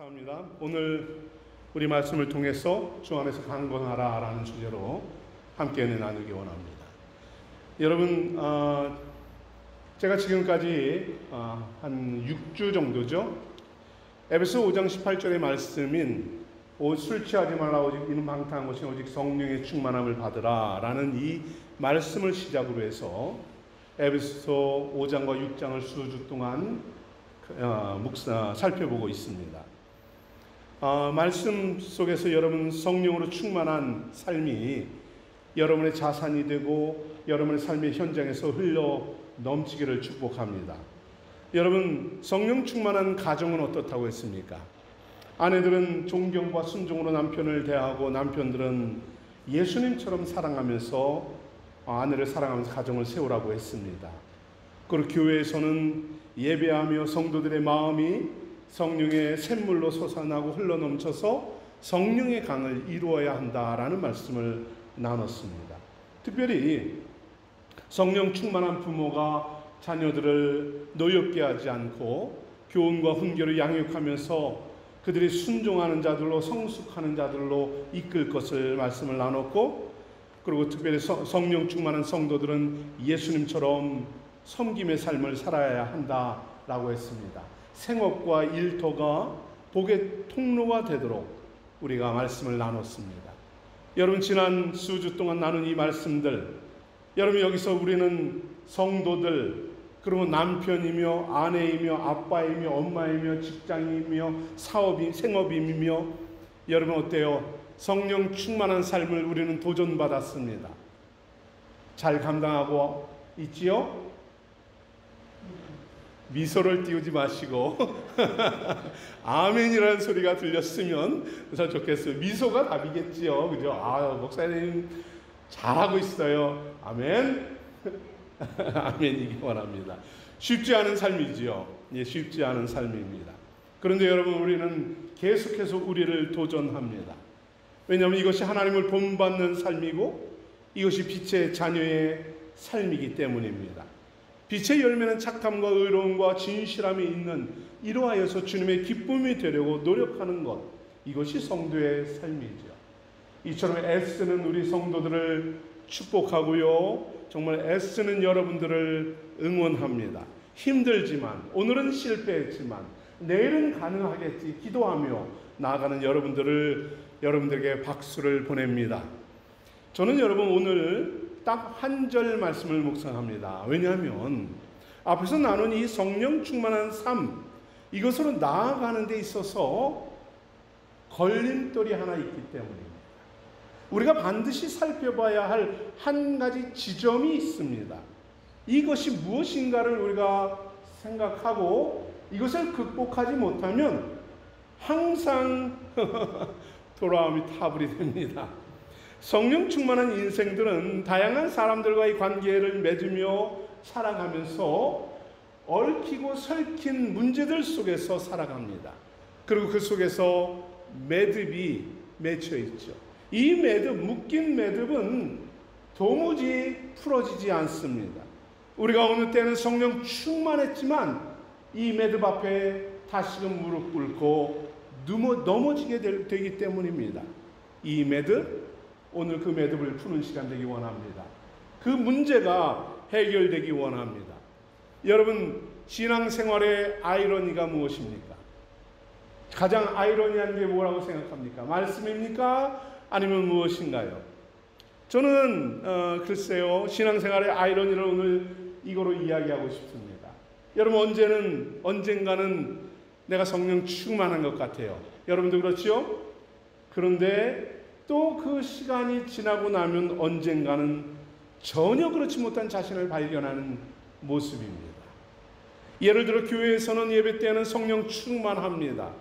감사합니다. 오늘 우리 말씀을 통해서 주 안에서 강건하라 라는 주제로 함께 은혜 나누기 원합니다. 여러분, 제가 지금까지 한 6주 정도죠. 에베소 5장 18절의 말씀인 술 취하지 말라 오직 이는 방탕한 것이 오직 성령의 충만함을 받으라 라는 이 말씀을 시작으로 해서 에베소 5장과 6장을 수주 동안 살펴보고 있습니다. 말씀 속에서 여러분 성령으로 충만한 삶이 여러분의 자산이 되고 여러분의 삶의 현장에서 흘러 넘치기를 축복합니다. 여러분, 성령 충만한 가정은 어떻다고 했습니까? 아내들은 존경과 순종으로 남편을 대하고 남편들은 예수님처럼 사랑하면서 아내를 사랑하면서 가정을 세우라고 했습니다. 그리고 교회에서는 예배하며 성도들의 마음이 성령의 샘물로 솟아나고 흘러넘쳐서 성령의 강을 이루어야 한다라는 말씀을 나눴습니다. 특별히 성령 충만한 부모가 자녀들을 노엽게 하지 않고 교훈과 훈계를 양육하면서 그들이 순종하는 자들로 성숙하는 자들로 이끌 것을 말씀을 나눴고, 그리고 특별히 성령 충만한 성도들은 예수님처럼 섬김의 삶을 살아야 한다라고 했습니다. 생업과 일터가 복의 통로가 되도록 우리가 말씀을 나눴습니다. 여러분, 지난 수주 동안 나눈 이 말씀들, 여러분 여기서 우리는 성도들, 그리고 남편이며 아내이며 아빠이며 엄마이며 직장이며 생업이며 여러분 어때요? 성령 충만한 삶을 우리는 도전받았습니다. 잘 감당하고 있지요? 미소를 띄우지 마시고 아멘이라는 소리가 들렸으면 좋겠어요. 미소가 답이겠지요. 그죠? 목사님 잘하고 있어요. 아멘. 아멘이기 원합니다. 쉽지 않은 삶이지요. 예, 쉽지 않은 삶입니다. 그런데 여러분, 우리는 계속해서 우리를 도전합니다. 왜냐하면 이것이 하나님을 본받는 삶이고 이것이 빛의 자녀의 삶이기 때문입니다. 빛의 열매는 착함과 의로움과 진실함이 있는, 이러하여서 주님의 기쁨이 되려고 노력하는 것, 이것이 성도의 삶이죠. 이처럼 애쓰는 우리 성도들을 축복하고요, 정말 애쓰는 여러분들을 응원합니다. 힘들지만, 오늘은 실패했지만 내일은 가능하겠지 기도하며 나아가는 여러분들에게 박수를 보냅니다. 저는 여러분 오늘 딱 한 절 말씀을 묵상합니다. 왜냐하면 앞에서 나눈 이 성령 충만한 삶, 이것으로 나아가는 데 있어서 걸림돌이 하나 있기 때문입니다. 우리가 반드시 살펴봐야 할 한 가지 지점이 있습니다. 이것이 무엇인가를 우리가 생각하고 이것을 극복하지 못하면 항상 돌아옴이 타불이 됩니다. 성령 충만한 인생들은 다양한 사람들과의 관계를 맺으며 살아가면서 얽히고 설킨 문제들 속에서 살아갑니다. 그리고 그 속에서 매듭이 맺혀 있죠. 이 매듭, 묶인 매듭은 도무지 풀어지지 않습니다. 우리가 어느 때는 성령 충만했지만 이 매듭 앞에 다시금 무릎 꿇고 넘어지게 되기 때문입니다. 이 매듭, 오늘 그 매듭을 푸는 시간 되기 원합니다. 그 문제가 해결되기 원합니다. 여러분, 신앙생활의 아이러니가 무엇입니까? 가장 아이러니한 게 뭐라고 생각합니까? 말씀입니까? 아니면 무엇인가요? 저는 글쎄요, 신앙생활의 아이러니를 오늘 이거로 이야기하고 싶습니다. 여러분, 언젠가는 내가 성령 충만한 것 같아요. 여러분도 그렇죠? 그런데 또 그 시간이 지나고 나면 언젠가는 전혀 그렇지 못한 자신을 발견하는 모습입니다. 예를 들어 교회에서는 예배 때는 성령 충만합니다.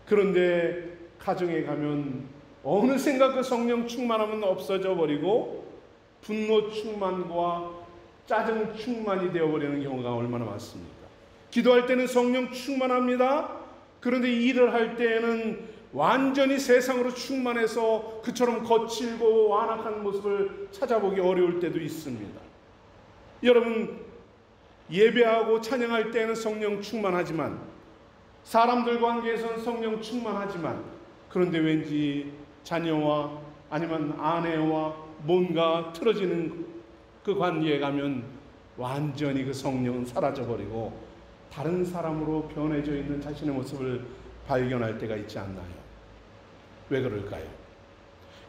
그런데 가정에 가면 어느샌가 그 성령 충만함은 없어져 버리고 분노 충만과 짜증 충만이 되어버리는 경우가 얼마나 많습니까? 기도할 때는 성령 충만합니다. 그런데 일을 할 때에는 완전히 세상으로 충만해서 그처럼 거칠고 완악한 모습을 찾아보기 어려울 때도 있습니다. 여러분, 예배하고 찬양할 때는 성령 충만하지만 사람들 관계에서는 성령 충만하지만 그런데 왠지 자녀와 아니면 아내와 뭔가 틀어지는 그 관계에 가면 완전히 그 성령은 사라져버리고 다른 사람으로 변해져 있는 자신의 모습을 발견할 때가 있지 않나요? 왜 그럴까요?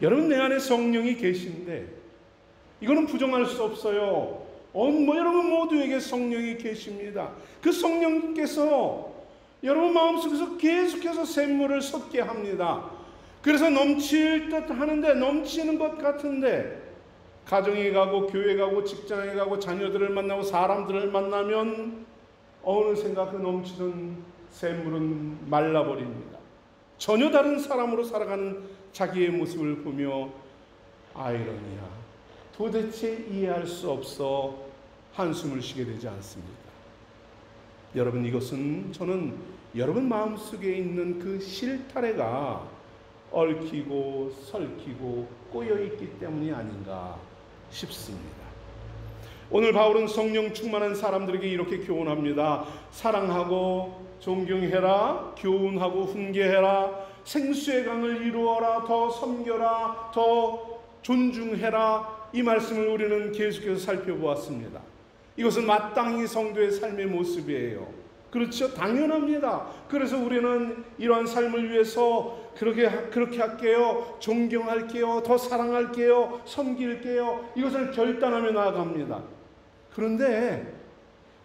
여러분, 내 안에 성령이 계신데 이거는 부정할 수 없어요. 여러분 모두에게 성령이 계십니다. 그 성령께서 여러분 마음속에서 계속해서 샘물을 솟게 합니다. 그래서 넘칠 듯 하는데, 넘치는 것 같은데, 가정에 가고 교회 가고 직장에 가고 자녀들을 만나고 사람들을 만나면 어느샌가 그 넘치는 샘물은 말라버립니다. 전혀 다른 사람으로 살아가는 자기의 모습을 보며 아이러니야, 도대체 이해할 수 없어 한숨을 쉬게 되지 않습니까? 여러분, 이것은 저는 여러분 마음속에 있는 그 실타래가 얽히고 설키고 꼬여있기 때문이 아닌가 싶습니다. 오늘 바울은 성령 충만한 사람들에게 이렇게 교훈합니다. 사랑하고 존경해라, 교훈하고 훈계해라, 생수의 강을 이루어라, 더 섬겨라, 더 존중해라. 이 말씀을 우리는 계속해서 살펴보았습니다. 이것은 마땅히 성도의 삶의 모습이에요. 그렇죠? 당연합니다. 그래서 우리는 이러한 삶을 위해서 그렇게 할게요, 존경할게요, 더 사랑할게요, 섬길게요, 이것을 결단하며 나아갑니다. 그런데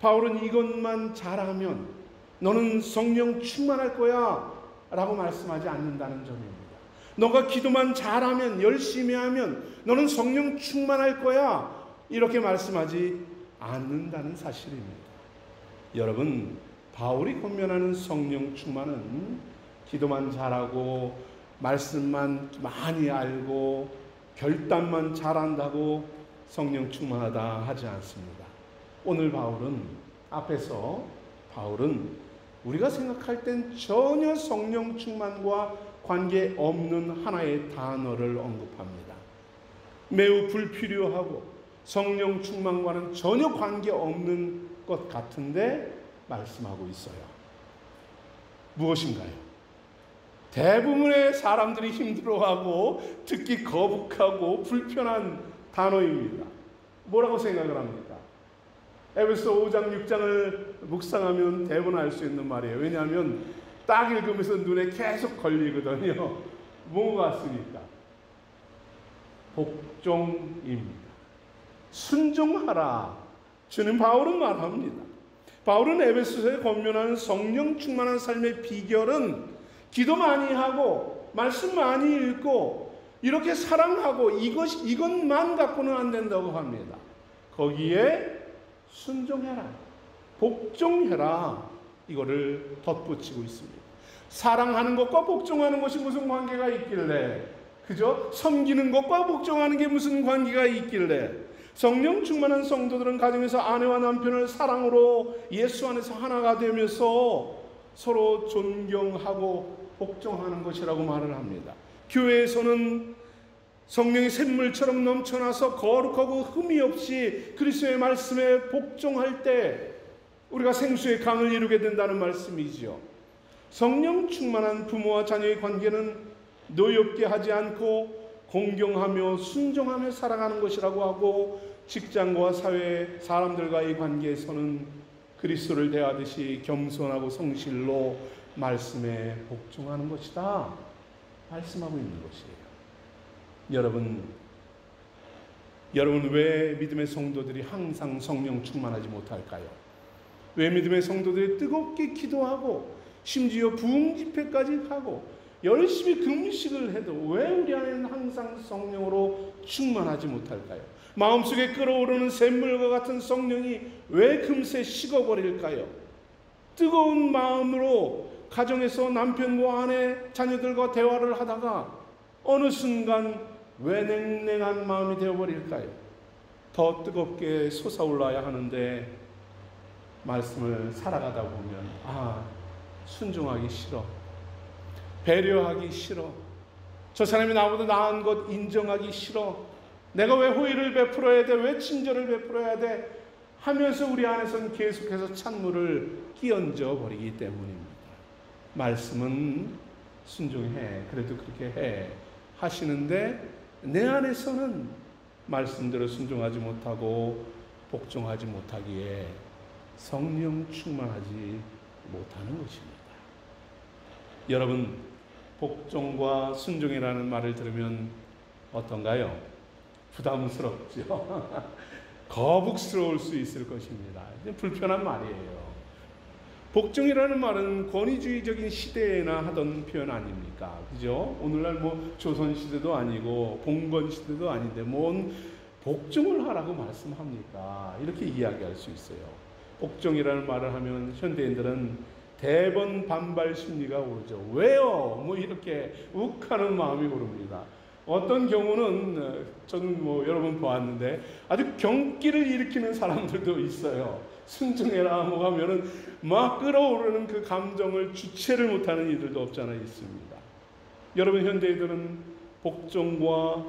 바울은 이것만 잘하면 너는 성령 충만할 거야 라고 말씀하지 않는다는 점입니다. 너가 기도만 잘하면, 열심히 하면 너는 성령 충만할 거야 이렇게 말씀하지 않는다는 사실입니다. 여러분, 바울이 권면하는 성령 충만은 기도만 잘하고 말씀만 많이 알고 결단만 잘한다고 성령 충만하다 하지 않습니다. 오늘 앞에서 바울은 우리가 생각할 땐 전혀 성령 충만과 관계없는 하나의 단어를 언급합니다. 매우 불필요하고 성령 충만과는 전혀 관계없는 것 같은데 말씀하고 있어요. 무엇인가요? 대부분의 사람들이 힘들어하고 듣기 거북하고 불편한 단어입니다. 뭐라고 생각을 합니까? 에베소 5장 6장을 묵상하면 대부분 알 수 있는 말이에요. 왜냐하면 딱 읽으면서 눈에 계속 걸리거든요. 뭐가 같습니까? 복종입니다. 순종하라. 주는 바울은 말합니다. 바울은 에베소서에 권면하는 성령 충만한 삶의 비결은 기도 많이 하고 말씀 많이 읽고 이렇게 사랑하고 이것만 갖고는 안 된다고 합니다. 거기에 순종해라, 복종해라, 이거를 덧붙이고 있습니다. 사랑하는 것과 복종하는 것이 무슨 관계가 있길래, 그죠? 섬기는 것과 복종하는 게 무슨 관계가 있길래, 성령 충만한 성도들은 가정에서 아내와 남편을 사랑으로 예수 안에서 하나가 되면서 서로 존경하고 복종하는 것이라고 말을 합니다. 교회에서는 성령이 샘물처럼 넘쳐나서 거룩하고 흠이 없이 그리스도의 말씀에 복종할 때 우리가 생수의 강을 이루게 된다는 말씀이지요. 성령 충만한 부모와 자녀의 관계는 노엽게 하지 않고 공경하며 순종하며 살아가는 것이라고 하고, 직장과 사회 사람들과의 관계에서는 그리스도를 대하듯이 겸손하고 성실로 말씀에 복종하는 것이다 말씀하고 있는 것이에요. 여러분 왜 믿음의 성도들이 항상 성령 충만하지 못할까요? 왜 믿음의 성도들이 뜨겁게 기도하고 심지어 부흥 집회까지 하고 열심히 금식을 해도 왜 우리 안에는 항상 성령으로 충만하지 못할까요? 마음속에 끓어오르는 샘물과 같은 성령이 왜 금세 식어버릴까요? 뜨거운 마음으로 가정에서 남편과 아내, 자녀들과 대화를 하다가 어느 순간 왜 냉랭한 마음이 되어버릴까요? 더 뜨겁게 솟아올라야 하는데 말씀을 살아가다 보면 순종하기 싫어, 배려하기 싫어, 저 사람이 나보다 나은 것 인정하기 싫어, 내가 왜 호의를 베풀어야 돼, 왜 친절을 베풀어야 돼 하면서 우리 안에서는 계속해서 찬물을 끼얹어 버리기 때문입니다. 말씀은 순종해. 그래도 그렇게 해. 하시는데 내 안에서는 말씀대로 순종하지 못하고 복종하지 못하기에 성령 충만하지 못하는 것입니다. 여러분, 복종과 순종이라는 말을 들으면 어떤가요? 부담스럽죠? 거북스러울 수 있을 것입니다. 불편한 말이에요. 복종이라는 말은 권위주의적인 시대에나 하던 표현 아닙니까? 그죠? 오늘날 조선시대도 아니고 봉건시대도 아닌데 뭔 복종을 하라고 말씀합니까? 이렇게 이야기할 수 있어요. 복종이라는 말을 하면 현대인들은 대번 반발 심리가 오르죠. 왜요? 이렇게 욱하는 마음이 오릅니다. 어떤 경우는 저는 여러 번 보았는데 아주 경기를 일으키는 사람들도 있어요. 순종해라 하면은 막 끌어오르는 그 감정을 주체를 못하는 이들도 없잖아 있습니다. 여러분, 현대인들은 복종과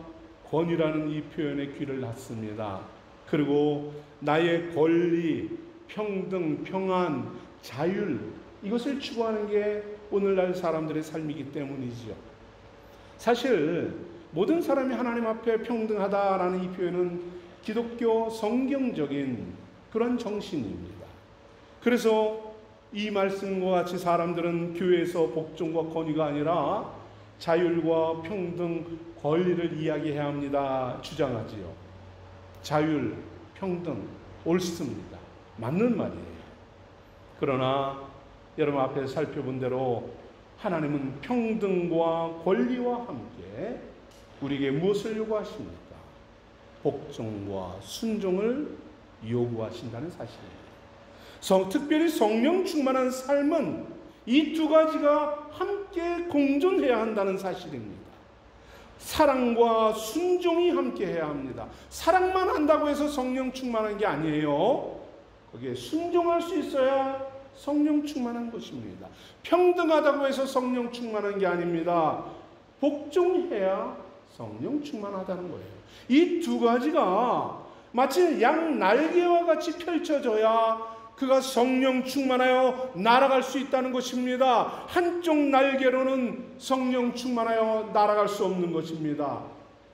권위라는 이 표현에 귀를 닫습니다. 그리고 나의 권리, 평등, 평안, 자율, 이것을 추구하는 게 오늘날 사람들의 삶이기 때문이지요. 사실 모든 사람이 하나님 앞에 평등하다라는 이 표현은 기독교 성경적인 그런 정신입니다. 그래서 이 말씀과 같이 사람들은 교회에서 복종과 권위가 아니라 자율과 평등, 권리를 이야기해야 합니다. 주장하지요. 자율, 평등, 옳습니다. 맞는 말이에요. 그러나 여러분 앞에서 살펴본 대로 하나님은 평등과 권리와 함께 우리에게 무엇을 요구하십니까? 복종과 순종을 요구하신다는 사실입니다. 특별히 성령 충만한 삶은 이 두 가지가 함께 공존해야 한다는 사실입니다. 사랑과 순종이 함께 해야 합니다. 사랑만 한다고 해서 성령 충만한 게 아니에요. 거기에 순종할 수 있어야 성령 충만한 것입니다. 평등하다고 해서 성령 충만한 게 아닙니다. 복종해야 성령 충만하다는 거예요. 이 두 가지가 마치 양 날개와 같이 펼쳐져야 그가 성령 충만하여 날아갈 수 있다는 것입니다. 한쪽 날개로는 성령 충만하여 날아갈 수 없는 것입니다.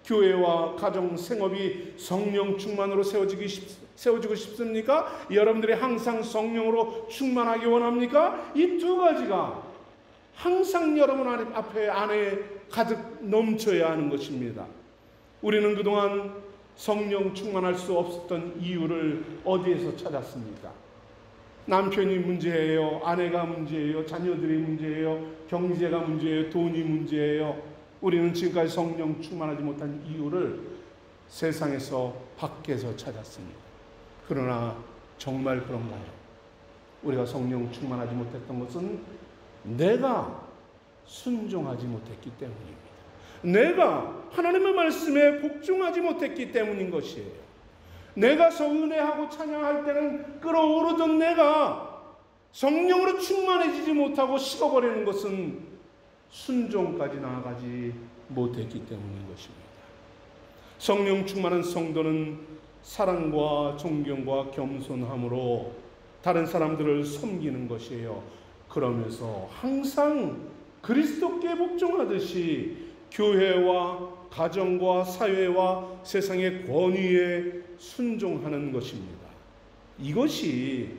교회와 가정 생업이 성령 충만으로 세워지고 싶습니까? 여러분들이 항상 성령으로 충만하기 원합니까? 이 두 가지가 항상 여러분 안에 가득 넘쳐야 하는 것입니다. 우리는 그동안 성령 충만할 수 없었던 이유를 어디에서 찾았습니까? 남편이 문제예요. 아내가 문제예요. 자녀들이 문제예요. 경제가 문제예요. 돈이 문제예요. 우리는 지금까지 성령 충만하지 못한 이유를 세상에서 밖에서 찾았습니다. 그러나 정말 그런가요? 우리가 성령 충만하지 못했던 것은 내가 순종하지 못했기 때문입니다. 내가 하나님의 말씀에 복종하지 못했기 때문인 것이에요. 내가 은혜하고 찬양할 때는 끌어오르던 내가 성령으로 충만해지지 못하고 식어버리는 것은 순종까지 나아가지 못했기 때문인 것입니다. 성령 충만한 성도는 사랑과 존경과 겸손함으로 다른 사람들을 섬기는 것이에요. 그러면서 항상 그리스도께 복종하듯이 교회와 가정과 사회와 세상의 권위에 순종하는 것입니다. 이것이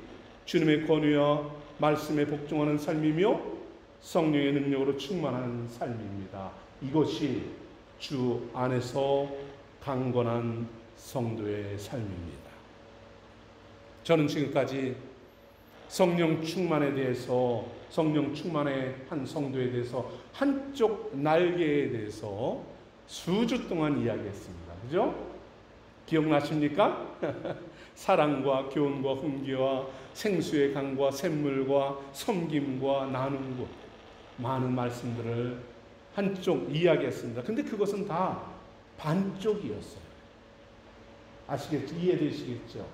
주님의 권위와 말씀에 복종하는 삶이며 성령의 능력으로 충만한 삶입니다. 이것이 주 안에서 강건한 성도의 삶입니다. 저는 지금까지 성령 충만에 대해서, 성령 충만의 한 성도에 대해서, 한쪽 날개에 대해서 수주 동안 이야기했습니다. 그죠? 기억나십니까? 사랑과 교훈과 훈계와 생수의 강과 샘물과 섬김과 나눔과 많은 말씀들을 한쪽 이야기했습니다. 근데 그것은 다 반쪽이었어요. 아시겠죠? 이해되시겠죠?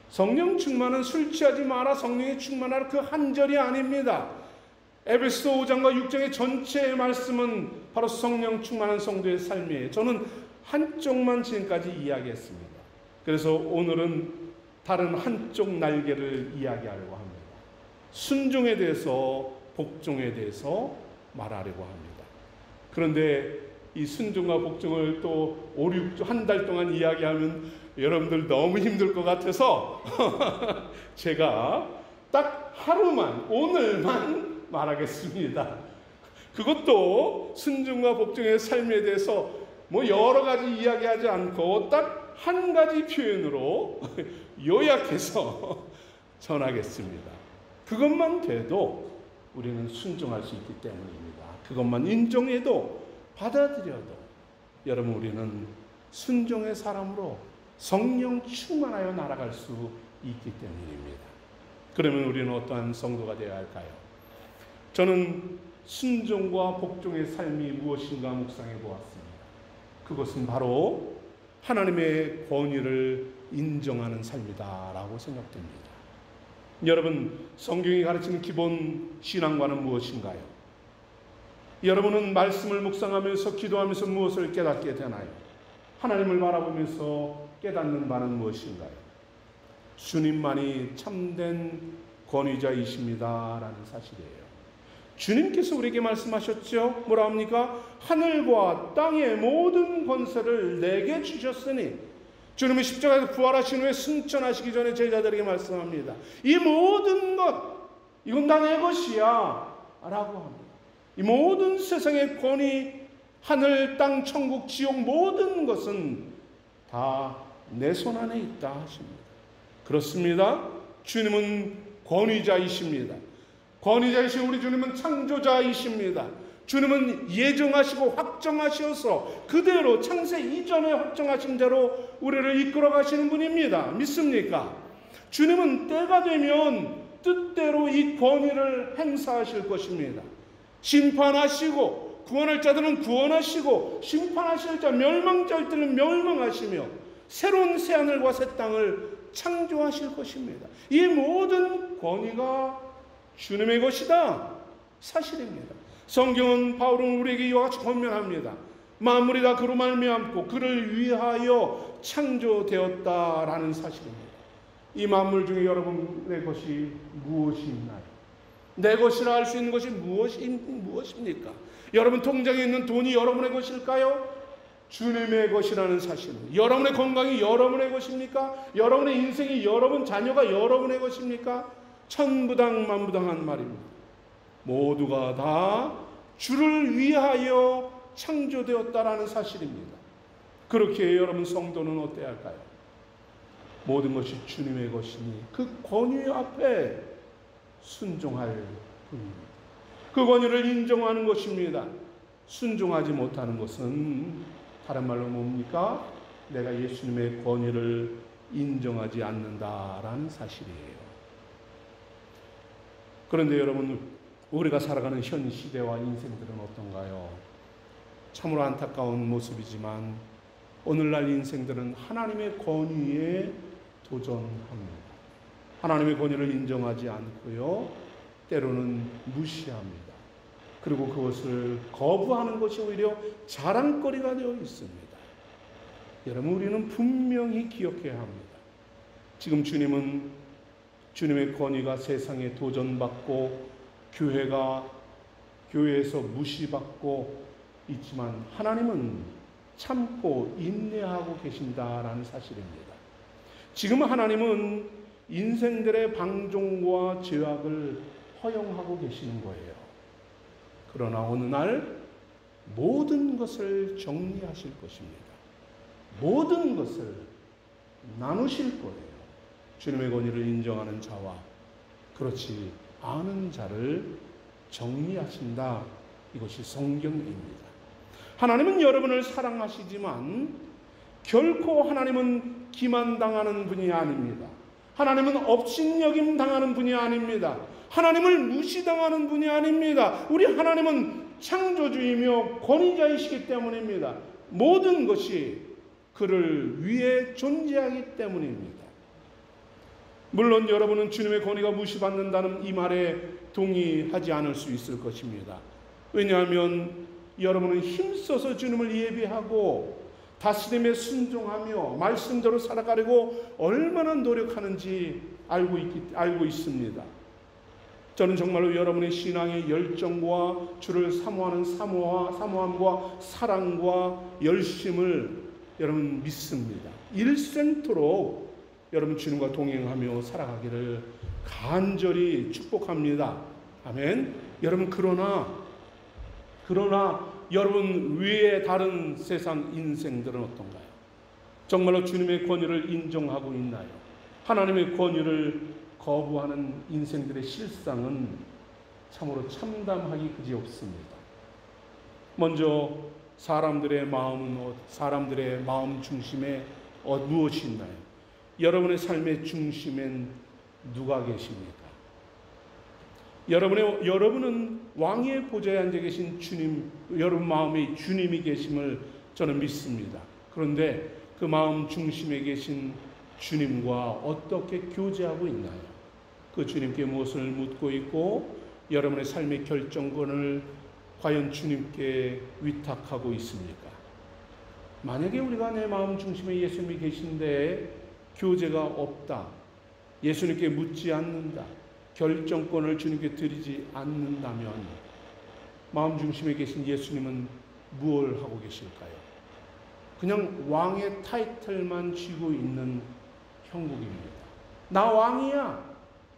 성령 충만은 술 취하지 마라, 성령에 충만하라, 그 한 절이 아닙니다. 에베소 5장과 6장의 전체의 말씀은 바로 성령 충만한 성도의 삶이에요. 저는 한쪽만 지금까지 이야기했습니다. 그래서 오늘은 다른 한쪽 날개를 이야기하려고 합니다. 순종에 대해서 복종에 대해서 말하려고 합니다. 그런데 이 순종과 복종을 또 5, 6주 한 달 동안 이야기하면 여러분들 너무 힘들 것 같아서 제가 딱 하루만, 오늘만 말하겠습니다. 그것도 순종과 복종의 삶에 대해서 뭐 여러 가지 이야기하지 않고 딱 한 가지 표현으로 요약해서 전하겠습니다. 그것만 돼도 우리는 순종할 수 있기 때문입니다. 그것만 인정해도 받아들여도 여러분 우리는 순종의 사람으로 성령 충만하여 날아갈 수 있기 때문입니다. 그러면 우리는 어떠한 성도가 되어야 할까요? 저는 순종과 복종의 삶이 무엇인가 묵상해 보았습니다. 그것은 바로 하나님의 권위를 인정하는 삶이다라고 생각됩니다. 여러분, 성경이 가르치는 기본 신앙과는 무엇인가요? 여러분은 말씀을 묵상하면서 기도하면서 무엇을 깨닫게 되나요? 하나님을 바라보면서 깨닫는 바는 무엇인가요? 주님만이 참된 권위자이십니다라는 사실이에요. 주님께서 우리에게 말씀하셨죠. 뭐라 합니까? 하늘과 땅의 모든 권세를 내게 주셨으니, 주님은 십자가에서 부활하신 후에 승천하시기 전에 제자들에게 말씀합니다. 이 모든 것, 이건 다 내 것이야 라고 합니다. 이 모든 세상의 권위, 하늘, 땅, 천국, 지옥 모든 것은 다 내 손 안에 있다 하십니다. 그렇습니다. 주님은 권위자이십니다. 권위자이신 우리 주님은 창조자이십니다. 주님은 예정하시고 확정하셔서 그대로 창세 이전에 확정하신 대로 우리를 이끌어 가시는 분입니다. 믿습니까? 주님은 때가 되면 뜻대로 이 권위를 행사하실 것입니다. 심판하시고 구원할 자들은 구원하시고 심판하실 자 멸망자들은 멸망하시며 새로운 새하늘과 새 땅을 창조하실 것입니다. 이 모든 권위가 주님의 것이다 사실입니다. 성경은 바울은 우리에게 이와 같이 권면합니다. 만물이 다 그로 말미암고 그를 위하여 창조되었다라는 사실입니다. 이 만물 중에 여러분의 것이 무엇이 있나요? 내 것이라 할 수 있는 것이 무엇입니까? 여러분 통장에 있는 돈이 여러분의 것일까요? 주님의 것이라는 사실입니다. 여러분의 건강이 여러분의 것입니까? 여러분의 인생이 여러분 자녀가 여러분의 것입니까? 천부당 만부당한 말입니다. 모두가 다 주를 위하여 창조되었다라는 사실입니다. 그렇게 여러분 성도는 어때야 할까요? 모든 것이 주님의 것이니 그 권위 앞에 순종할 뿐입니다. 그 권위를 인정하는 것입니다. 순종하지 못하는 것은 다른 말로 뭡니까? 내가 예수님의 권위를 인정하지 않는다라는 사실이에요. 그런데 여러분, 우리가 살아가는 현 시대와 인생들은 어떤가요? 참으로 안타까운 모습이지만 오늘날 인생들은 하나님의 권위에 도전합니다. 하나님의 권위를 인정하지 않고요, 때로는 무시합니다. 그리고 그것을 거부하는 것이 오히려 자랑거리가 되어 있습니다. 여러분, 우리는 분명히 기억해야 합니다. 지금 주님은 주님의 권위가 세상에 도전받고 교회에서 무시받고 있지만 하나님은 참고 인내하고 계신다라는 사실입니다. 지금 하나님은 인생들의 방종과 죄악을 허용하고 계시는 거예요. 그러나 어느 날 모든 것을 정리하실 것입니다. 모든 것을 나누실 거예요. 주님의 권위를 인정하는 자와 그렇지 않은 자를 정리하신다. 이것이 성경입니다. 하나님은 여러분을 사랑하시지만 결코 하나님은 기만당하는 분이 아닙니다. 하나님은 업신여김 당하는 분이 아닙니다. 하나님을 무시당하는 분이 아닙니다. 우리 하나님은 창조주이며 권위자이시기 때문입니다. 모든 것이 그를 위해 존재하기 때문입니다. 물론 여러분은 주님의 권위가 무시받는다는 이 말에 동의하지 않을 수 있을 것입니다. 왜냐하면 여러분은 힘써서 주님을 예배하고 다스림에 순종하며 말씀대로 살아가려고 얼마나 노력하는지 알고 있습니다. 저는 정말로 여러분의 신앙의 열정과 주를 사모하는 사모함과 사랑과 열심을 여러분 믿습니다. 일생토록 여러분 주님과 동행하며 살아가기를 간절히 축복합니다. 아멘. 여러분 그러나 여러분 외에 다른 세상 인생들은 어떤가요? 정말로 주님의 권위를 인정하고 있나요? 하나님의 권위를 거부하는 인생들의 실상은 참으로 참담하기 그지없습니다. 먼저 사람들의 마음 중심에 무엇이 있나요? 여러분의 삶의 중심엔 누가 계십니까? 여러분은 왕의 보좌에 앉아 계신 주님, 여러분 마음에 주님이 계심을 저는 믿습니다. 그런데 그 마음 중심에 계신 주님과 어떻게 교제하고 있나요? 그 주님께 무엇을 묻고 있고 여러분의 삶의 결정권을 과연 주님께 위탁하고 있습니까? 만약에 우리가 내 마음 중심에 예수님이 계신데 교제가 없다, 예수님께 묻지 않는다, 결정권을 주님께 드리지 않는다면 마음 중심에 계신 예수님은 무엇을 하고 계실까요? 그냥 왕의 타이틀만 쥐고 있는 형국입니다. 나 왕이야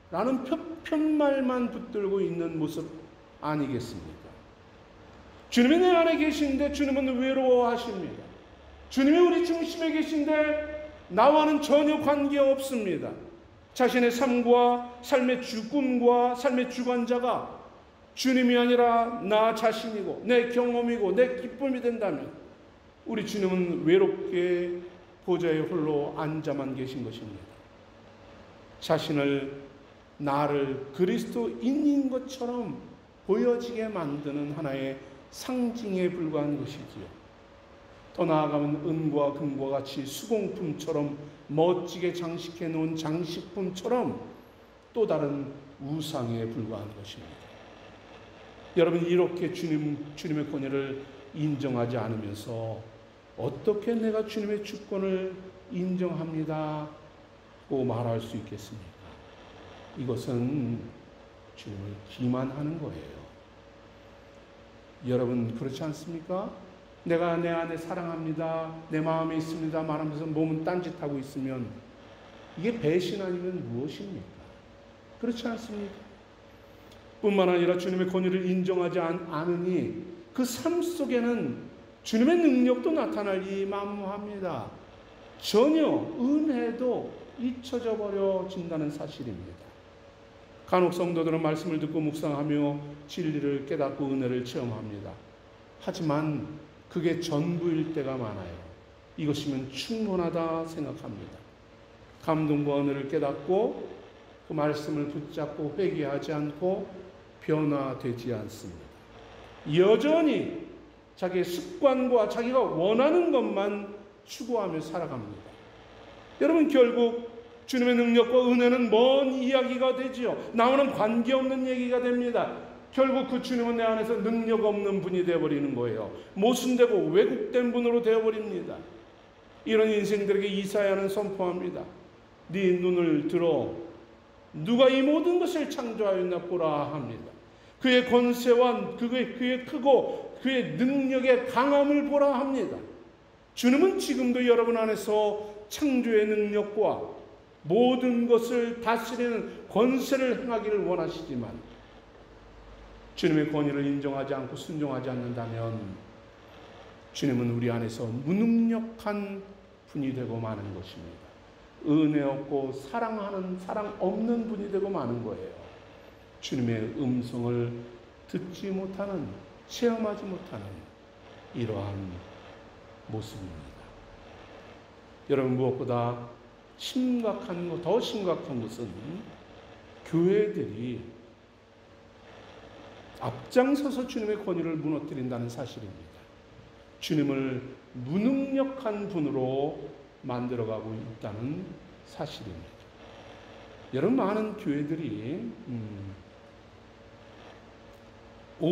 라는 편말만 붙들고 있는 모습 아니겠습니까? 주님이 내 안에 계신데 주님은 외로워하십니다. 주님이 우리 중심에 계신데 나와는 전혀 관계없습니다. 자신의 삶과 삶의 꿈과 삶의 주관자가 주님이 아니라 나 자신이고 내 경험이고 내 기쁨이 된다면 우리 주님은 외롭게 보좌에 홀로 앉아만 계신 것입니다. 나를 그리스도인인 것처럼 보여지게 만드는 하나의 상징에 불과한 것이지요. 더 나아가면 은과 금과 같이 수공품처럼 멋지게 장식해 놓은 장식품처럼 또 다른 우상에 불과한 것입니다. 여러분 이렇게 주님의 권위를 인정하지 않으면서 어떻게 내가 주님의 주권을 인정합니다고 말할 수 있겠습니까? 이것은 주님을 기만하는 거예요. 여러분 그렇지 않습니까? 내가 내 안에 사랑합니다, 내 마음에 있습니다 말하면서 몸은 딴짓하고 있으면 이게 배신 아니면 무엇입니까? 그렇지 않습니까? 뿐만 아니라 주님의 권위를 인정하지 않으니 그 삶 속에는 주님의 능력도 나타나기 만무합니다. 전혀 은혜도 잊혀져 버려진다는 사실입니다. 간혹 성도들은 말씀을 듣고 묵상하며 진리를 깨닫고 은혜를 체험합니다. 하지만 그게 전부일 때가 많아요. 이것이면 충분하다 생각합니다. 감동과 은혜를 깨닫고 그 말씀을 붙잡고 회개하지 않고 변화되지 않습니다. 여전히 자기의 습관과 자기가 원하는 것만 추구하며 살아갑니다. 여러분 결국 주님의 능력과 은혜는 먼 이야기가 되지요. 나와는 관계없는 얘기가 됩니다. 결국 그 주님은 내 안에서 능력 없는 분이 되어버리는 거예요. 모순되고 왜곡된 분으로 되어버립니다. 이런 인생들에게 이사야는 선포합니다. 네 눈을 들어 누가 이 모든 것을 창조하였나 보라 합니다. 그의 권세와 그의 크고 그의 능력의 강함을 보라 합니다. 주님은 지금도 여러분 안에서 창조의 능력과 모든 것을 다스리는 권세를 행하기를 원하시지만 주님의 권위를 인정하지 않고 순종하지 않는다면 주님은 우리 안에서 무능력한 분이 되고 마는 것입니다. 은혜 없고 사랑 없는 분이 되고 마는 거예요. 주님의 음성을 듣지 못하는, 체험하지 못하는 이러한 모습입니다. 여러분 무엇보다 더 심각한 것은 교회들이 앞장서서 주님의 권위를 무너뜨린다는 사실입니다. 주님을 무능력한 분으로 만들어가고 있다는 사실입니다. 여러분 많은 교회들이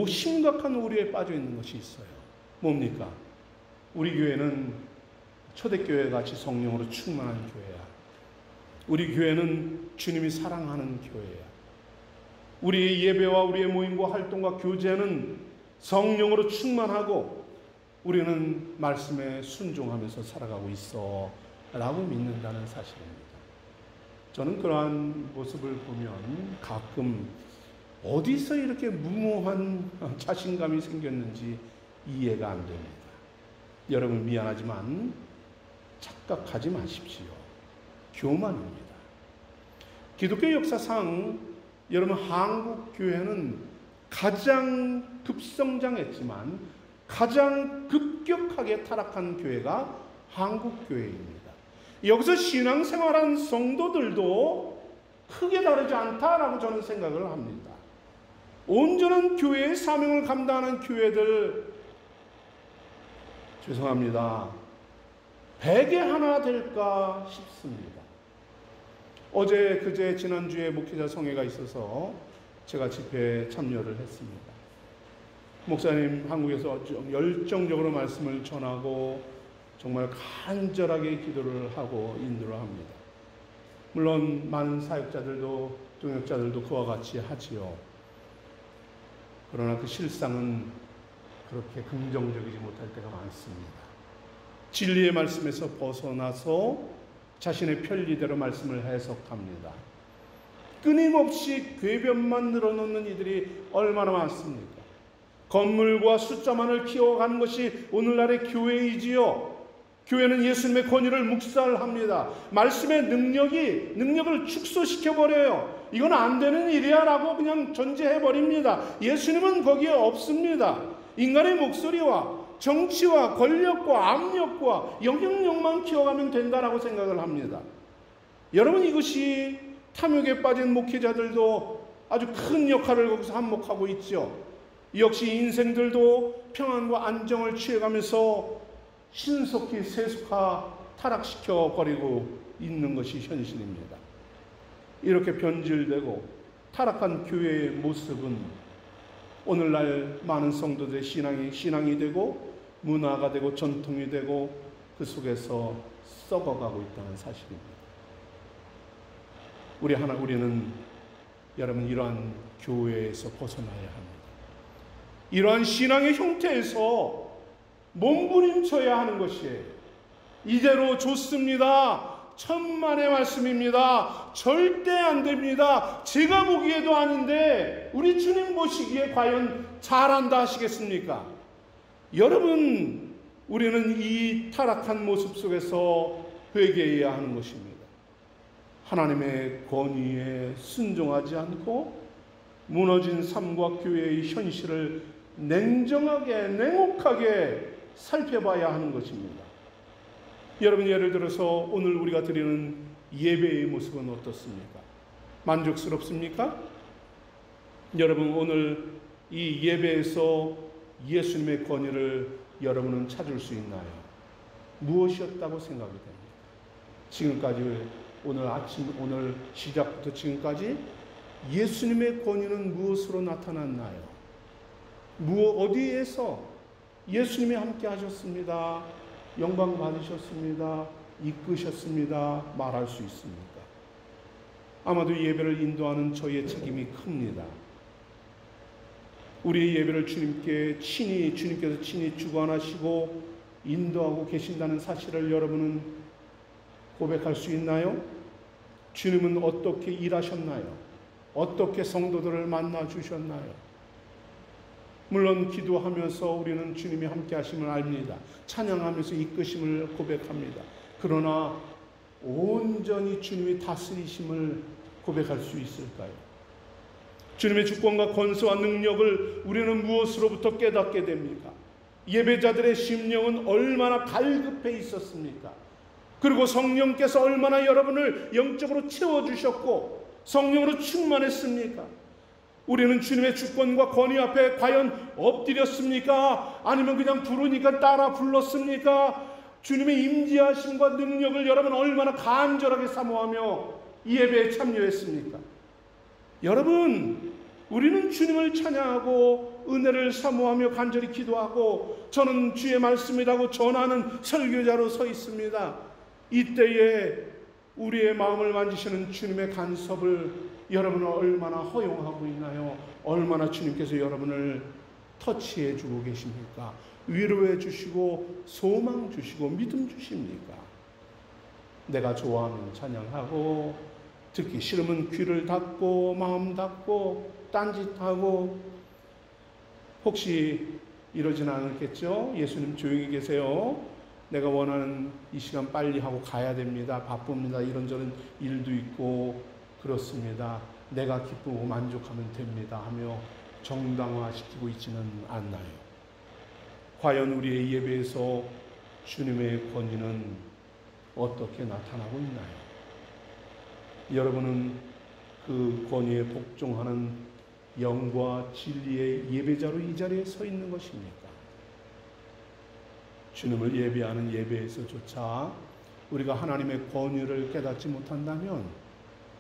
심각한 오류에 빠져 있는 것이 있어요. 뭡니까? 우리 교회는 초대교회 같이 성령으로 충만한 교회야. 우리 교회는 주님이 사랑하는 교회야. 우리의 예배와 우리의 모임과 활동과 교제는 성령으로 충만하고 우리는 말씀에 순종하면서 살아가고 있어 라고 믿는다는 사실입니다. 저는 그러한 모습을 보면 가끔 어디서 이렇게 무모한 자신감이 생겼는지 이해가 안 됩니다. 여러분 미안하지만 착각하지 마십시오. 교만입니다. 기독교 역사상 여러분 한국 교회는 가장 급성장했지만 가장 급격하게 타락한 교회가 한국 교회입니다. 여기서 신앙생활한 성도들도 크게 다르지 않다라고 저는 생각을 합니다. 온전한 교회의 사명을 감당하는 교회들, 죄송합니다, 100에 하나 될까 싶습니다. 어제 그제 지난주에 목회자 성회가 있어서 제가 집회에 참여를 했습니다. 목사님 한국에서 열정적으로 말씀을 전하고 정말 간절하게 기도를 하고 인도를 합니다. 물론 많은 사역자들도 동역자들도 그와 같이 하지요. 그러나 그 실상은 그렇게 긍정적이지 못할 때가 많습니다. 진리의 말씀에서 벗어나서 자신의 편리대로 말씀을 해석합니다. 끊임없이 궤변만 늘어놓는 이들이 얼마나 많습니까? 건물과 숫자만을 키워가는 것이 오늘날의 교회이지요. 교회는 예수님의 권위를 묵살합니다. 말씀의 능력을 축소시켜버려요. 이건 안 되는 일이야 라고 그냥 전제해버립니다. 예수님은 거기에 없습니다. 인간의 목소리와 정치와 권력과 압력과 영향력만 키워가면 된다라고 생각을 합니다. 여러분, 이것이 탐욕에 빠진 목회자들도 아주 큰 역할을 거기서 한몫하고 있죠. 역시 인생들도 평안과 안정을 취해가면서 신속히 세속화 타락시켜 버리고 있는 것이 현실입니다. 이렇게 변질되고 타락한 교회의 모습은 오늘날 많은 성도들의 신앙이 되고 문화가 되고 전통이 되고 그 속에서 썩어가고 있다는 사실입니다. 우리는 여러분 이러한 교회에서 벗어나야 합니다. 이러한 신앙의 형태에서 몸부림쳐야 하는 것이에요. 이대로 좋습니다. 천만의 말씀입니다. 절대 안 됩니다. 제가 보기에도 아닌데 우리 주님 보시기에 과연 잘한다 하시겠습니까? 여러분, 우리는 이 타락한 모습 속에서 회개해야 하는 것입니다. 하나님의 권위에 순종하지 않고 무너진 삶과 교회의 현실을 냉정하게 냉혹하게 살펴봐야 하는 것입니다. 여러분, 예를 들어서 오늘 우리가 드리는 예배의 모습은 어떻습니까? 만족스럽습니까? 여러분, 오늘 이 예배에서 예수님의 권위를 여러분은 찾을 수 있나요? 무엇이었다고 생각이 됩니까? 지금까지 오늘 시작부터 지금까지 예수님의 권위는 무엇으로 나타났나요? 어디에서 예수님이 함께 하셨습니다, 영광 받으셨습니다, 이끄셨습니다 말할 수 있습니까? 아마도 예배를 인도하는 저희의 책임이 큽니다. 우리의 예배를 주님께서 친히 주관하시고 인도하고 계신다는 사실을 여러분은 고백할 수 있나요? 주님은 어떻게 일하셨나요? 어떻게 성도들을 만나 주셨나요? 물론 기도하면서 우리는 주님이 함께 하심을 압니다. 찬양하면서 이끄심을 고백합니다. 그러나 온전히 주님이 다스리심을 고백할 수 있을까요? 주님의 주권과 권세와 능력을 우리는 무엇으로부터 깨닫게 됩니까? 예배자들의 심령은 얼마나 갈급해 있었습니까? 그리고 성령께서 얼마나 여러분을 영적으로 채워주셨고 성령으로 충만했습니까? 우리는 주님의 주권과 권위 앞에 과연 엎드렸습니까? 아니면 그냥 부르니까 따라 불렀습니까? 주님의 임재하심과 능력을 여러분 얼마나 간절하게 사모하며 이 예배에 참여했습니까? 여러분, 우리는 주님을 찬양하고 은혜를 사모하며 간절히 기도하고 저는 주의 말씀이라고 전하는 설교자로 서 있습니다. 이때에 우리의 마음을 만지시는 주님의 간섭을 여러분을 얼마나 허용하고 있나요? 얼마나 주님께서 여러분을 터치해 주고 계십니까? 위로해 주시고 소망 주시고 믿음 주십니까? 내가 좋아하면 찬양하고, 듣기 싫으면 귀를 닫고 마음 닫고 딴짓하고, 혹시 이러진 않았겠죠? 예수님 조용히 계세요. 내가 원하는 이 시간 빨리 하고 가야 됩니다. 바쁩니다. 이런저런 일도 있고 그렇습니다. 내가 기쁘고 만족하면 됩니다 하며 정당화시키고 있지는 않나요? 과연 우리의 예배에서 주님의 권위는 어떻게 나타나고 있나요? 여러분은 그 권위에 복종하는 영과 진리의 예배자로 이 자리에 서 있는 것입니까? 주님을 예배하는 예배에서조차 우리가 하나님의 권위를 깨닫지 못한다면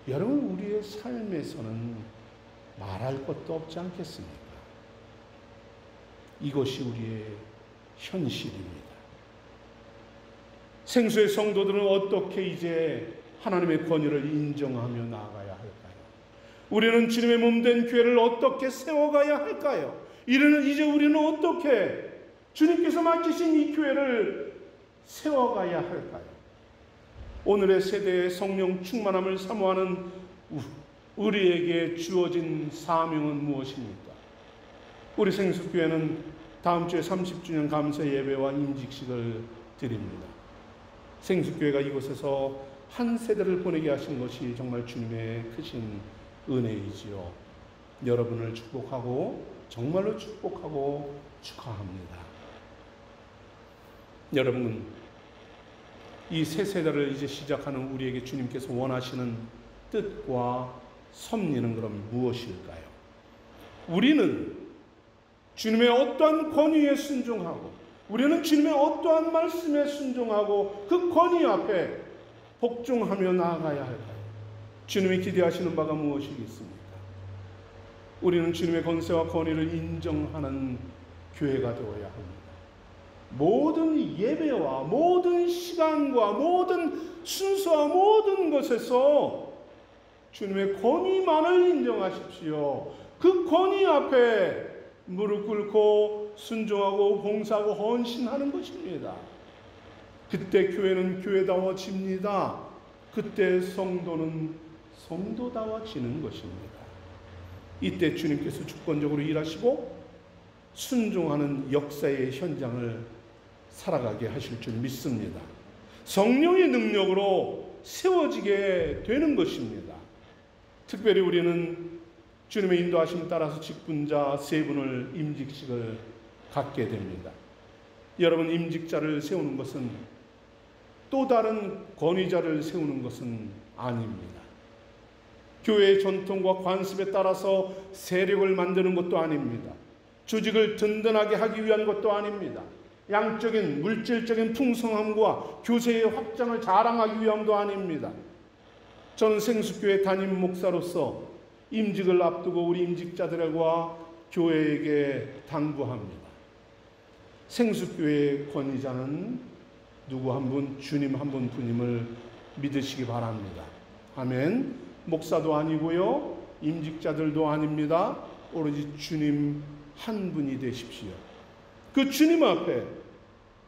여러분, 우리의 삶에서는 말할 것도 없지 않겠습니까? 이것이 우리의 현실입니다. 생수의 성도들은 어떻게 이제 하나님의 권위를 인정하며 나아가야 할까요? 우리는 주님의 몸된 교회를 어떻게 세워가야 할까요? 이제 우리는 어떻게 주님께서 맡기신 이 교회를 세워가야 할까요? 오늘의 세대의 성령 충만함을 사모하는 우리에게 주어진 사명은 무엇입니까? 우리 생수교회는 다음 주에 30주년 감사 예배와 임직식을 드립니다. 생수교회가 이곳에서 한 세대를 보내게 하신 것이 정말 주님의 크신 은혜이지요. 여러분을 축복하고 정말로 축복하고 축하합니다. 여러분, 이 새 세대를 이제 시작하는 우리에게 주님께서 원하시는 뜻과 섭리는 그럼 무엇일까요? 우리는 주님의 어떠한 권위에 순종하고, 우리는 주님의 어떠한 말씀에 순종하고 그 권위 앞에 복종하며 나아가야 할까요? 주님이 기대하시는 바가 무엇이겠습니까? 우리는 주님의 권세와 권위를 인정하는 교회가 되어야 합니다. 모든 예배와 모든 시간과 모든 순서와 모든 것에서 주님의 권위만을 인정하십시오. 그 권위 앞에 무릎 꿇고 순종하고 봉사하고 헌신하는 것입니다. 그때 교회는 교회다워집니다. 그때 성도는 성도다워지는 것입니다. 이때 주님께서 주권적으로 일하시고 순종하는 역사의 현장을 살아가게 하실 줄 믿습니다. 성령의 능력으로 세워지게 되는 것입니다. 특별히 우리는 주님의 인도하심 따라서 직분자 3분을 임직식을 갖게 됩니다. 여러분, 임직자를 세우는 것은 또 다른 권위자를 세우는 것은 아닙니다. 교회의 전통과 관습에 따라서 세력을 만드는 것도 아닙니다. 조직을 든든하게 하기 위한 것도 아닙니다. 양적인 물질적인 풍성함과 교세의 확장을 자랑하기 위함도 아닙니다. 저는 생수교회 담임 목사로서 임직을 앞두고 우리 임직자들과 교회에게 당부합니다. 생수교회의 권위자는 누구 한 분, 주님 한 분뿐임을 믿으시기 바랍니다. 아멘. 목사도 아니고요, 임직자들도 아닙니다. 오로지 주님 한 분이 되십시오. 그 주님 앞에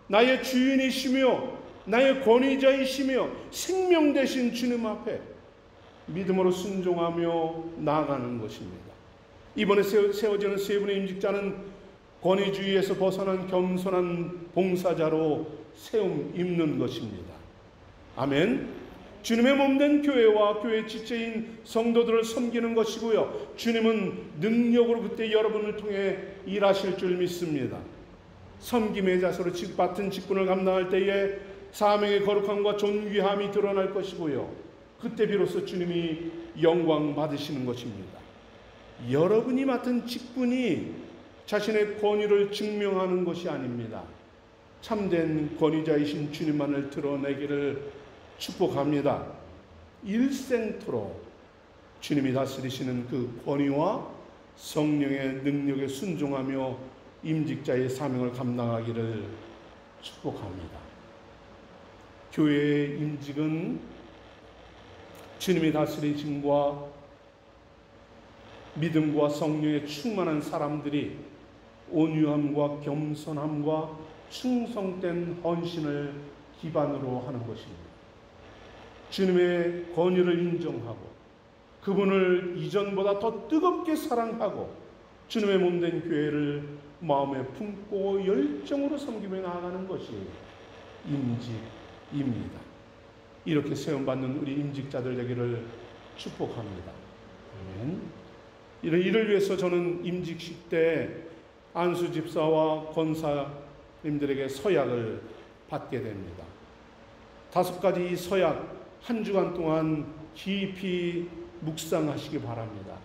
나의 주인이시며 나의 권위자이시며 생명 되신 주님 앞에 믿음으로 순종하며 나아가는 것입니다. 이번에 세워지는 3분의 임직자는 권위주의에서 벗어난 겸손한 봉사자로 세움 입는 것입니다. 아멘. 주님의 몸된 교회와 교회 지체인 성도들을 섬기는 것이고요, 주님은 능력으로 그때 여러분을 통해 일하실 줄 믿습니다. 섬김의 자세로 받은 직분을 감당할 때에 사명의 거룩함과 존귀함이 드러날 것이고요, 그때 비로소 주님이 영광 받으시는 것입니다. 여러분이 맡은 직분이 자신의 권위를 증명하는 것이 아닙니다. 참된 권위자이신 주님만을 드러내기를 축복합니다. 일생토록 주님이 다스리시는 그 권위와 성령의 능력에 순종하며 임직자의 사명을 감당하기를 축복합니다. 교회의 임직은 주님이 다스리심과 믿음과 성령에 충만한 사람들이 온유함과 겸손함과 충성된 헌신을 기반으로 하는 것입니다. 주님의 권위를 인정하고 그분을 이전보다 더 뜨겁게 사랑하고 주님의 몸된 교회를 마음에 품고 열정으로 섬기며 나아가는 것이 임직입니다. 이렇게 세움받는 우리 임직자들 되기를 축복합니다. 아멘. 이를 위해서 저는 임직식 때 안수 집사와 권사님들에게 서약을 받게 됩니다. 5가지 이 서약 한 주간 동안 깊이 묵상하시기 바랍니다.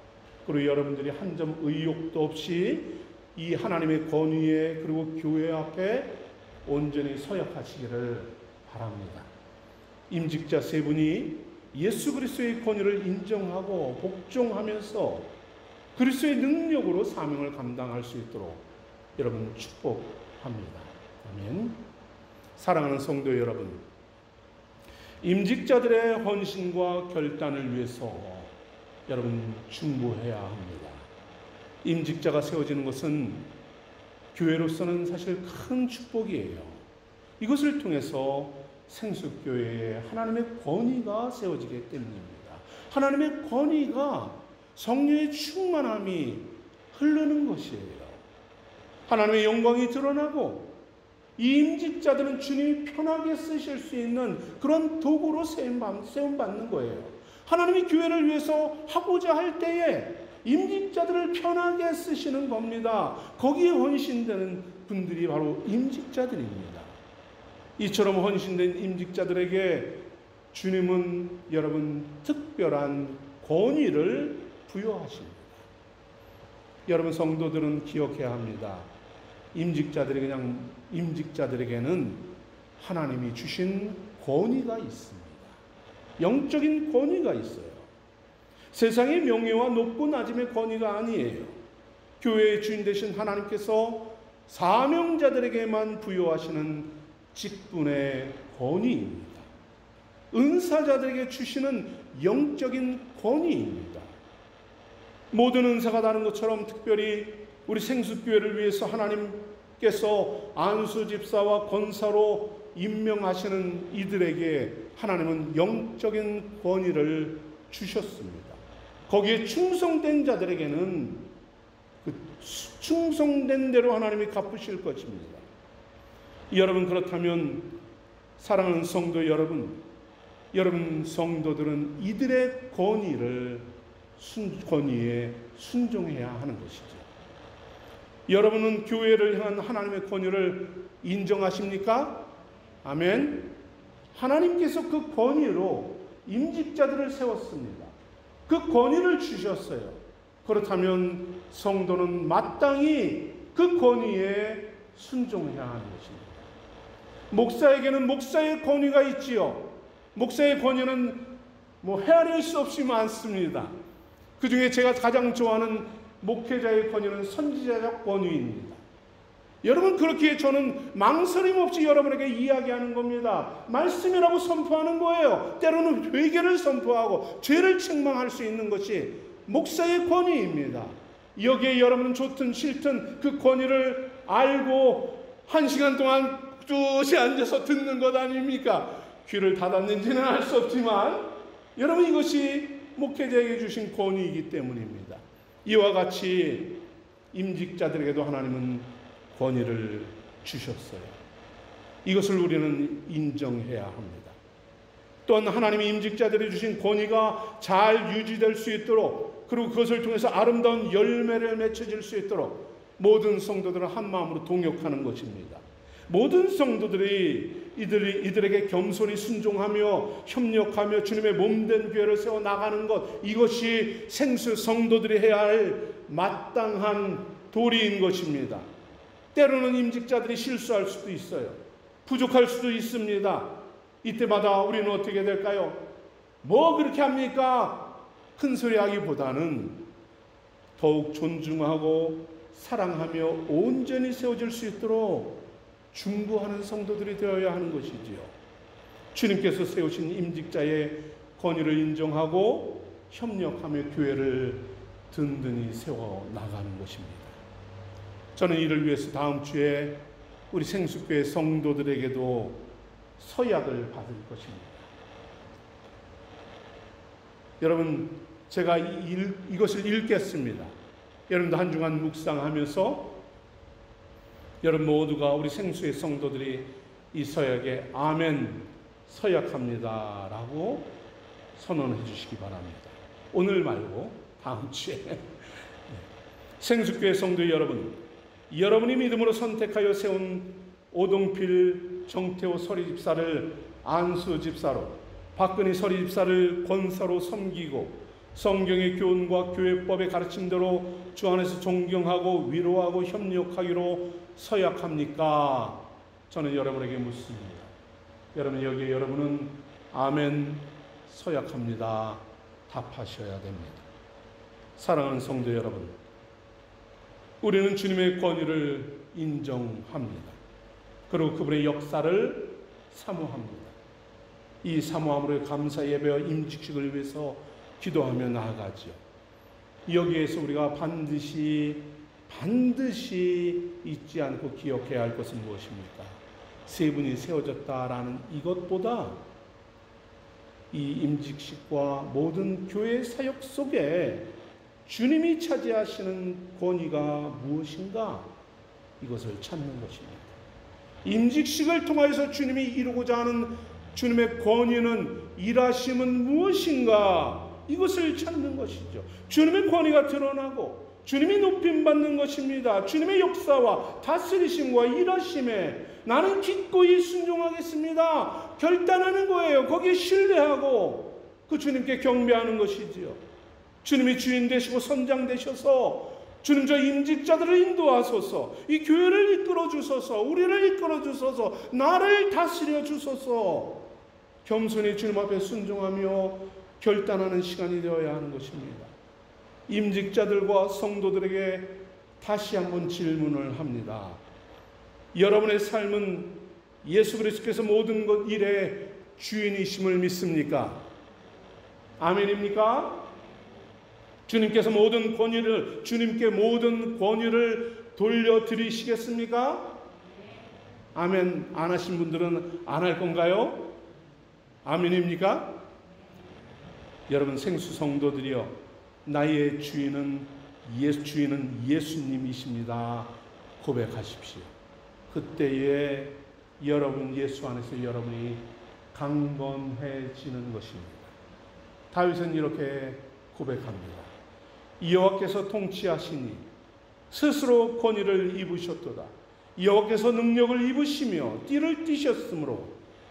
그리고 여러분들이 한 점 의욕도 없이 이 하나님의 권위에 그리고 교회 앞에 온전히 서약하시기를 바랍니다. 임직자 3분이 예수 그리스도의 권위를 인정하고 복종하면서 그리스도의 능력으로 사명을 감당할 수 있도록 여러분 축복합니다. 아멘. 사랑하는 성도 여러분, 임직자들의 헌신과 결단을 위해서 여러분 중보해야 합니다. 임직자가 세워지는 것은 교회로서는 사실 큰 축복이에요. 이것을 통해서 생수교회에 하나님의 권위가 세워지기 때문입니다. 하나님의 권위가 성령의 충만함이 흐르는 것이에요. 하나님의 영광이 드러나고 이 임직자들은 주님이 편하게 쓰실 수 있는 그런 도구로 세움받는 거예요. 하나님이 교회를 위해서 하고자 할 때에 임직자들을 편하게 쓰시는 겁니다. 거기에 헌신되는 분들이 바로 임직자들입니다. 이처럼 헌신된 임직자들에게 주님은 여러분 특별한 권위를 부여하십니다. 여러분 성도들은 기억해야 합니다. 임직자들에게는 하나님이 주신 권위가 있습니다. 영적인 권위가 있어요. 세상의 명예와 높고 낮음의 권위가 아니에요. 교회의 주인 되신 하나님께서 사명자들에게만 부여하시는 직분의 권위입니다. 은사자들에게 주시는 영적인 권위입니다. 모든 은사가 다른 것처럼 특별히 우리 생수교회를 위해서 하나님께서 안수집사와 권사로 임명하시는 이들에게 하나님은 영적인 권위를 주셨습니다. 거기에 충성된 자들에게는 그 충성된 대로 하나님이 갚으실 것입니다. 여러분 그렇다면 사랑하는 성도 여러분 성도들은 이들의 권위에 순종해야 하는 것이죠. 여러분은 교회를 향한 하나님의 권위를 인정하십니까? 아멘. 하나님께서 그 권위로 임직자들을 세웠습니다. 그 권위를 주셨어요. 그렇다면 성도는 마땅히 그 권위에 순종해야 하는 것입니다. 목사에게는 목사의 권위가 있지요. 목사의 권위는 헤아릴 수 없이 많습니다. 그 중에 제가 가장 좋아하는 목회자의 권위는 선지자적 권위입니다. 여러분 그렇기에 저는 망설임 없이 여러분에게 이야기하는 겁니다. 말씀이라고 선포하는 거예요. 때로는 회개를 선포하고 죄를 책망할 수 있는 것이 목사의 권위입니다. 여기에 여러분은 좋든 싫든 그 권위를 알고 1시간 동안 뚜시 앉아서 듣는 것 아닙니까? 귀를 닫았는지는 알 수 없지만 여러분 이것이 목회자에게 주신 권위이기 때문입니다. 이와 같이 임직자들에게도 하나님은 권위를 주셨어요. 이것을 우리는 인정해야 합니다. 또한 하나님이 임직자들이 주신 권위가 잘 유지될 수 있도록 그리고 그것을 통해서 아름다운 열매를 맺혀질 수 있도록 모든 성도들은 한 마음으로 동역하는 것입니다. 모든 성도들이 이들에게 겸손히 순종하며 협력하며 주님의 몸된 교회를 세워 나가는 것, 이것이 생수 성도들이 해야 할 마땅한 도리인 것입니다. 때로는 임직자들이 실수할 수도 있어요. 부족할 수도 있습니다. 이때마다 우리는 어떻게 될까요? 뭐 그렇게 합니까? 큰 소리 하기보다는 더욱 존중하고 사랑하며 온전히 세워질 수 있도록 중보하는 성도들이 되어야 하는 것이지요. 주님께서 세우신 임직자의 권위를 인정하고 협력하며 교회를 든든히 세워 나가는 것입니다. 저는 이를 위해서 다음 주에 우리 생수교회 성도들에게도 서약을 받을 것입니다. 여러분, 제가 이것을 읽겠습니다. 여러분도 한 주간 묵상하면서 여러분 모두가 우리 생수의 성도들이 이 서약에 아멘 서약합니다 라고 선언해 주시기 바랍니다. 오늘 말고 다음 주에. 생수교회 성도 여러분, 여러분이 믿음으로 선택하여 세운 오동필 정태호 서리집사를 안수 집사로, 박근희 서리집사를 권사로 섬기고 성경의 교훈과 교회법의 가르침대로 주 안에서 존경하고 위로하고 협력하기로 서약합니까? 저는 여러분에게 묻습니다. 여러분, 여기에 여러분은 아멘 서약합니다 답하셔야 됩니다. 사랑하는 성도 여러분, 우리는 주님의 권위를 인정합니다. 그리고 그분의 역사를 사모합니다. 이 사모함으로 감사 예배와 임직식을 위해서 기도하며 나아가죠. 여기에서 우리가 반드시 잊지 않고 기억해야 할 것은 무엇입니까? 세 분이 세워졌다라는 이것보다 이 임직식과 모든 교회 사역 속에 주님이 차지하시는 권위가 무엇인가? 이것을 찾는 것입니다. 임직식을 통하여서 주님이 이루고자 하는 주님의 권위는, 일하심은 무엇인가? 이것을 찾는 것이죠. 주님의 권위가 드러나고 주님이 높임받는 것입니다. 주님의 역사와 다스리심과 일하심에 나는 기꺼이 순종하겠습니다 결단하는 거예요. 거기에 신뢰하고 그 주님께 경배하는 것이지요. 주님이 주인 되시고 선장 되셔서 주님 저 임직자들을 인도하소서, 이 교회를 이끌어 주소서, 우리를 이끌어 주소서, 나를 다스려 주소서, 겸손히 주님 앞에 순종하며 결단하는 시간이 되어야 하는 것입니다. 임직자들과 성도들에게 다시 한번 질문을 합니다. 여러분의 삶은 예수 그리스도께서 모든 것 일의 주인이심을 믿습니까? 아멘입니까? 주님께서 주님께 모든 권위를 돌려드리시겠습니까? 아멘 안 하신 분들은 안 할 건가요? 아멘입니까? 여러분, 생수 성도들이여, 나의 주인은 예수님이십니다 고백하십시오. 그때에 여러분, 예수 안에서 여러분이 강건해지는 것입니다. 다윗은 이렇게 고백합니다. 여호와께서 통치하시니 스스로 권위를 입으셨도다. 여호와께서 능력을 입으시며 띠를 띠셨으므로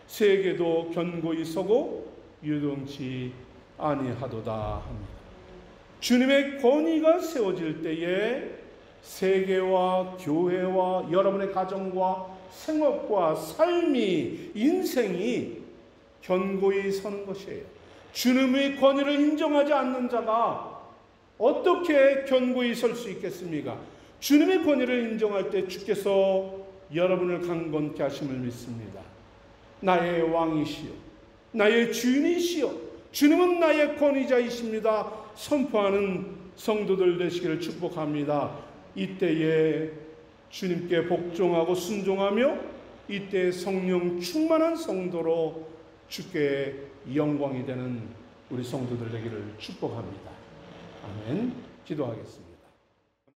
세계도 견고히 서고 유동치 아니하도다 합니다. 주님의 권위가 세워질 때에 세계와 교회와 여러분의 가정과 생업과 삶이, 인생이 견고히 서는 것이에요. 주님의 권위를 인정하지 않는 자가 어떻게 견고히 설 수 있겠습니까? 주님의 권위를 인정할 때 주께서 여러분을 강건케 하심을 믿습니다. 나의 왕이시여, 나의 주인이시여, 주님은 나의 권위자이십니다 선포하는 성도들 되시기를 축복합니다. 이때에 주님께 복종하고 순종하며 이때 성령 충만한 성도로 주께 영광이 되는 우리 성도들 되기를 축복합니다. 아멘. 기도하겠습니다.